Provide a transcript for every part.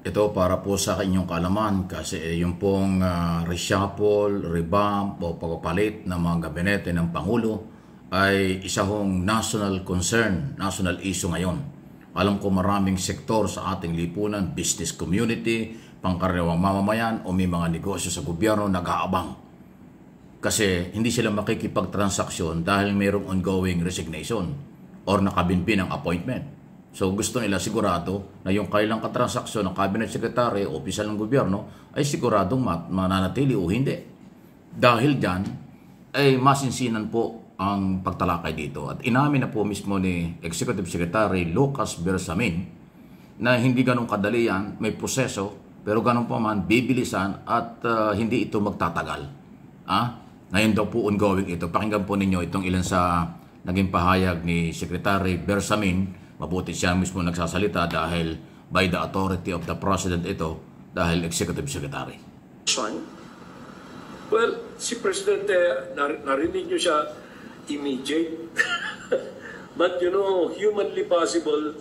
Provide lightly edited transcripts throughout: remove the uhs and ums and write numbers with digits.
Ito para po sa inyong kaalaman kasi yung pong reshuffle, revamp o pagpapalit ng mga gabinete ng Pangulo ay isa hong national concern, national issue ngayon. Alam ko maraming sektor sa ating lipunan, business community, pangkaraniwang mamamayan o may mga negosyo sa gobyerno nag-aabang. Kasi hindi sila makikipagtransaksyon dahil mayroong ongoing resignation or nakabinbin ang appointment. So gusto nila sigurado na yung kailang katransaksyon ng cabinet secretary o opisyal ng gobyerno ay siguradong mananatili o hindi. Dahil dyan ay masinsinan po ang pagtalakay dito. At inamin na po mismo ni Executive Secretary Lucas Bersamin na hindi ganun kadali yan, may proseso, pero ganun po man, bibilisan at hindi ito magtatagal. Ngayon daw po ongoing ito. Pakinggan po ninyo itong ilan sa naging pahayag ni Secretary Bersamin. Mabuti siya mismo nagsasalita dahil by the authority of the President ito dahil Executive Secretary. Well, si President, narinig nyo siya immediate. But you know, humanly possible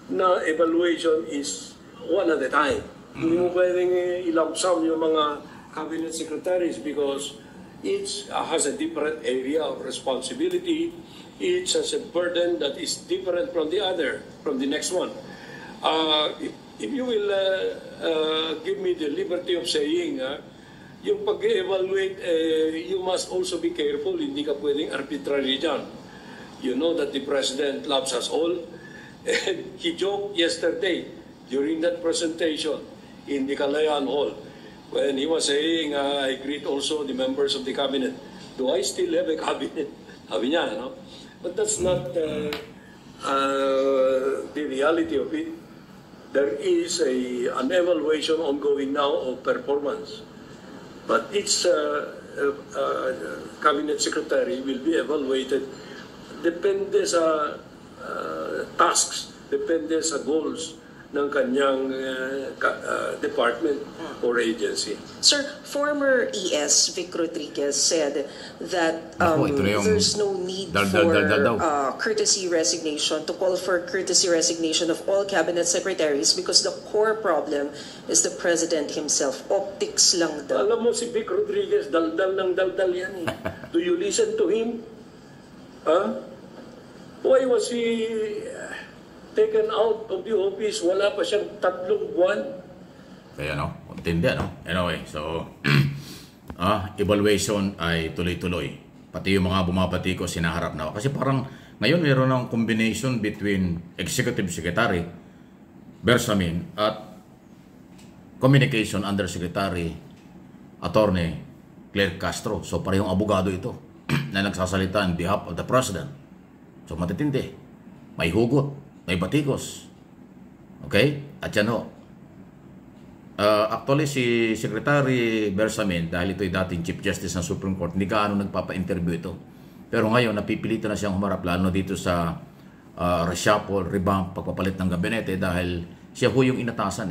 na evaluation is one at a time. Hindi mo pwedeng i-lump sum yung mga cabinet secretaries because each has a different area of responsibility. Each has a burden that is different from the other, from the next one. If you will give me the liberty of saying, yung pag-evaluate, you must also be careful. Hindi ka pwedeng arbitrary dyan. You know that the President loves us all. And he joked yesterday during that presentation in the Kalayaan Hall when he was saying, I greet also the members of the cabinet. Do I still have a cabinet? Sabi niya, no? But that's not the reality of it. There is an evaluation ongoing now of performance. But each cabinet secretary will be evaluated depende sa tasks, depende sa goals ng kanyang department or agency. Sir, former ES Vic Rodriguez said that there's no need for courtesy resignation, to call for courtesy resignation of all cabinet secretaries because the core problem is the President himself. Optics lang daw. Alam mo si Vic Rodriguez, daldal ng daldal yan eh. Do you listen to him? Why was he taken out of the office? Wala pa siyang 3 buwan. Kaya intindi Anyway, so evaluation ay tuloy-tuloy. Pati yung mga bumabati ko sinaharap na. Kasi parang ngayon mayroon ng combination between Executive Secretary Bersamin at Communication Undersecretary Attorney Claire Castro. So parehong abogado ito na nagsasalita on behalf of the President. So matitindi. May hugot. May batikos. Okay? At yan actually si Secretary Bersamin, dahil ito'y dating Chief Justice ng Supreme Court, hindi gaano nagpapa-interview ito. Pero ngayon, napipilitan na siyang humarap lalo dito sa reshuffle, revamp, pagpapalit ng gabinete dahil siya ho yung inatasan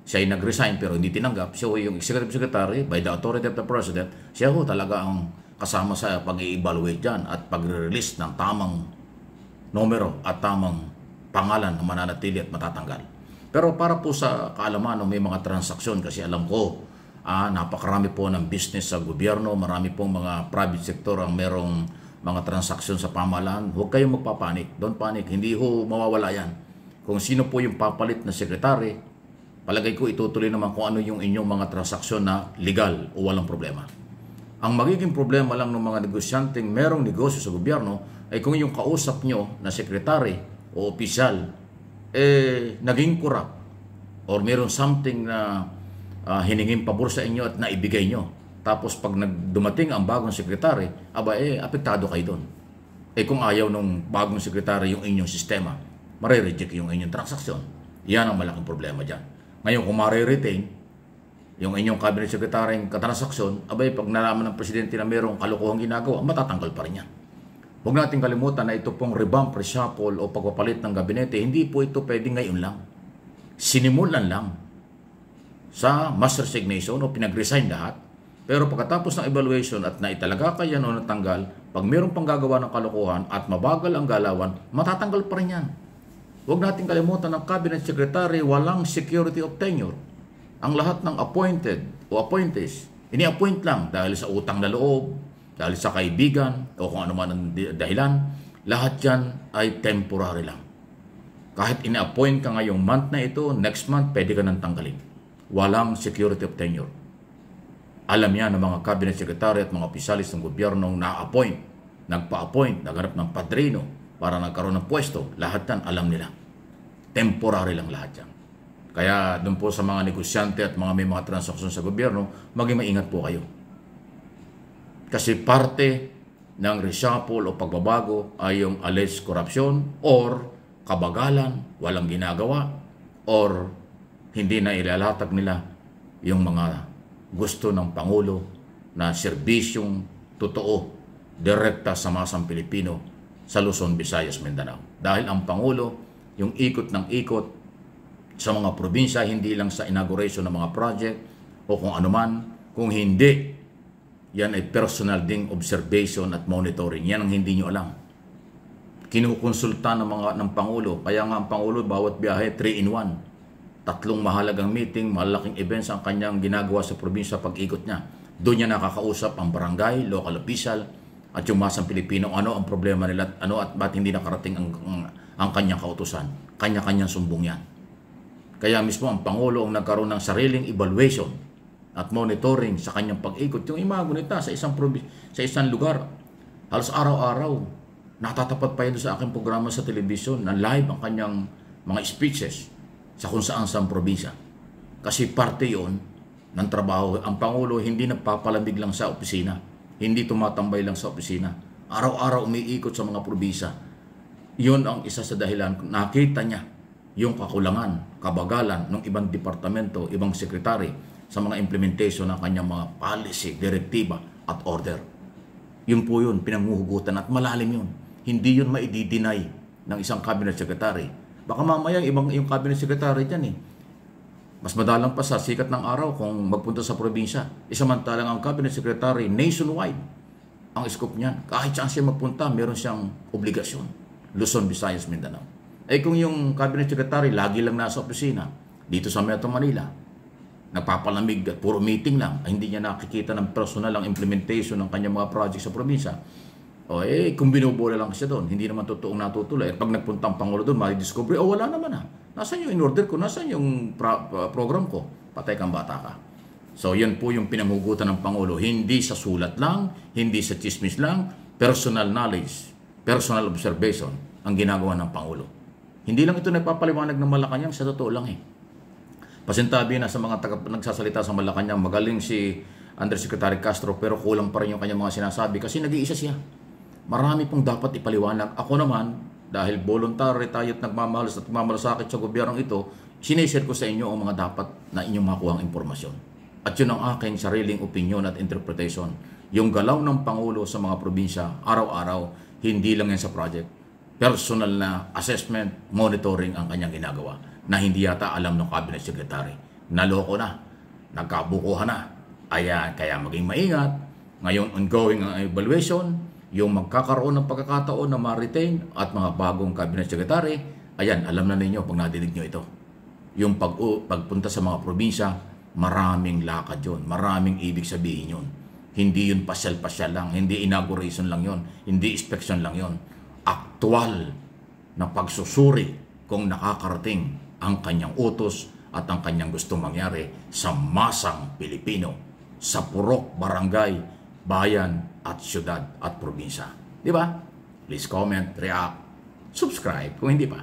Siya ay nag-resign pero hindi tinanggap. Siya ho yung Executive Secretary by the authority of the President. Siya ho talaga ang kasama sa pag-i-evaluate dyan at pag-release ng tamang numero at tamang pangalan na mananatili at matatanggal. Pero para po sa kaalaman may mga transaksyon kasi alam ko napakarami po ng business sa gobyerno, marami pong mga private sector ang merong mga transaksyon sa pamahalaan. Huwag kayong magpapanik. Don't panic. Hindi ho mawawala yan. Kung sino po yung papalit na sekretary, palagay ko itutuloy naman kung ano yung inyong mga transaksyon na legal o walang problema. Ang magiging problema lang ng mga negosyanteng merong negosyo sa gobyerno ay kung yung kausap nyo na sekretary o opisyal naging corrupt or meron something na hiningin pabor sa inyo at naibigay nyo. Tapos pag dumating ang bagong sekretary, apektado kayo doon. Kung ayaw ng bagong sekretary yung inyong sistema, marireject yung inyong transaksyon. Yan ang malaking problema dyan. Ngayon kung mariretain yung inyong cabinet secretary yung katransaksyon, pag nalaman ng presidente na merong kalokohang ginagawa, matatanggal pa rin yan. Huwag natin kalimutan na ito pong revamp, reshuffle o pagpapalit ng gabinete, hindi po ito pwedeng ngayon lang. Sinimulan lang sa mass resignation o pinag-resign lahat. Pero pagkatapos ng evaluation at naitalaga kayo o natanggal, pag mayroong pang gagawa ng kalokohan at mabagal ang galawan, matatanggal pa rin yan. Huwag natin kalimutan ng cabinet secretary walang security of tenure. Ang lahat ng appointed o appointees, ini-appoint lang dahil sa utang na loob, dahil sa kaibigan, o kung ano man ang dahilan, lahat yan ay temporary lang. Kahit ini-appoint ka ngayong month na ito, next month, pwede ka nang tanggalin. Walang security of tenure. Alam yan ng mga cabinet secretary at mga opisyalis ng gobyernong na-appoint, nagpa-appoint, naghanap ng padrino para nagkaroon ng pwesto. Lahat yan, alam nila. Temporary lang lahat yan. Kaya doon po sa mga negosyante at mga may mga transaksyon sa gobyerno, maging maingat po kayo. Kasi parte ng reshuffle o pagbabago ay yung alleged corruption or kabagalan, walang ginagawa, or hindi na ilalatag nila yung mga gusto ng Pangulo na serbisyong totoo, direkta sa masang Pilipino sa Luzon, Visayas, Mindanao. Dahil ang Pangulo, yung ikot ng ikot sa mga probinsya, hindi lang sa inauguration ng mga project o kung anuman, kung hindi, yan ay personal ding observation at monitoring. Yan ang hindi nyo alam. Kinukonsulta ng Pangulo. Kaya nga ang Pangulo, bawat biyahe, 3-in-1. 3 mahalagang meeting, malaking events ang kanyang ginagawa sa probinsya pag-ikot niya. Doon niya nakakausap ang barangay, local official, at yung masang Pilipino, ano ang problema nila, ano at ba't hindi nakarating ang kanyang kautusan. Kanya-kanyang sumbong yan. Kaya mismo ang Pangulo ang nagkaroon ng sariling evaluation at monitoring sa kanyang pag-ikot. Yung imago nita sa isang lugar, halos araw-araw, natatapat pa yun sa aking programa sa telebisyon na live ang kanyang mga speeches sa kung saan sa probinsya. Kasi parte yon ng trabaho. Ang Pangulo hindi nagpapalamig lang sa opisina. Hindi tumatambay lang sa opisina. Araw-araw umiikot sa mga probinsya. Yun ang isa sa dahilan. Nakita niya yung kakulangan, kabagalan ng ibang departamento, ibang sekretary sa mga implementation ng kanyang mga policy, direktiba at order. Yun po yun, pinanguhugutan at malalim yun. Hindi yun maididinay ng isang cabinet secretary. Baka mamaya yung cabinet secretary dyan mas madalang pa sa sikat ng araw kung magpunta sa probinsya. Isamantalang ang cabinet secretary nationwide ang scope niyan. Kahit saan siya magpunta, meron siyang obligasyon. Luzon, Visayas, Mindanao. Kung yung cabinet secretary lagi lang nasa opisina, dito sa Metro Manila, nagpapalamig at puro meeting lang, hindi niya nakikita ng personal ang implementation ng kanyang mga project sa probinsya. Kung binubola lang siya doon, hindi naman totoong natutuloy. At pag nagpunta ang Pangulo doon, ma-discover, wala naman Nasaan yung in-order ko? Nasaan yung program ko? Patay kang bata ka. So, yan po yung pinanghugutan ng Pangulo. Hindi sa sulat lang, hindi sa chismis lang, personal knowledge, personal observation ang ginagawa ng Pangulo. Hindi lang ito nagpapaliwanag ng Malacanang, sa totoo lang Pasintabi na sa mga nagsasalita sa Malacanang, magaling si Undersecretary Castro, pero kulang pa rin yung kanyang mga sinasabi kasi nag-iisa siya. Marami pong dapat ipaliwanag. Ako naman, dahil voluntary tayo at nagmamalas at nagmamalasakit sa gobyernong ito, sinishare ko sa inyo ang mga dapat na inyong makuhang impormasyon. At yun ang aking sariling opinion at interpretation. Yung galaw ng Pangulo sa mga probinsya, araw-araw, hindi lang yan sa project. Personal na assessment, monitoring ang kanyang ginagawa na hindi yata alam ng cabinet secretary. Naloko na, nagkabukuhan na. Kaya maging maingat. Ngayon, ongoing ang evaluation, yung magkakaroon ng pagkakataon na ma-retain at mga bagong cabinet secretary, ayan, alam na ninyo pag nadinig nyo ito. Yung pagpunta sa mga probinsya, maraming lakad yun, maraming ibig sabihin yun. Hindi yun pasyal-pasyal lang, hindi inauguration lang yun, hindi inspection lang yun. Aktual na pagsusuri kung nakakarating ang kanyang utos at ang kanyang gustong mangyari sa masang Pilipino, sa purok, barangay, bayan at syudad at probinsya. Di ba? Please comment, react, subscribe kung hindi pa.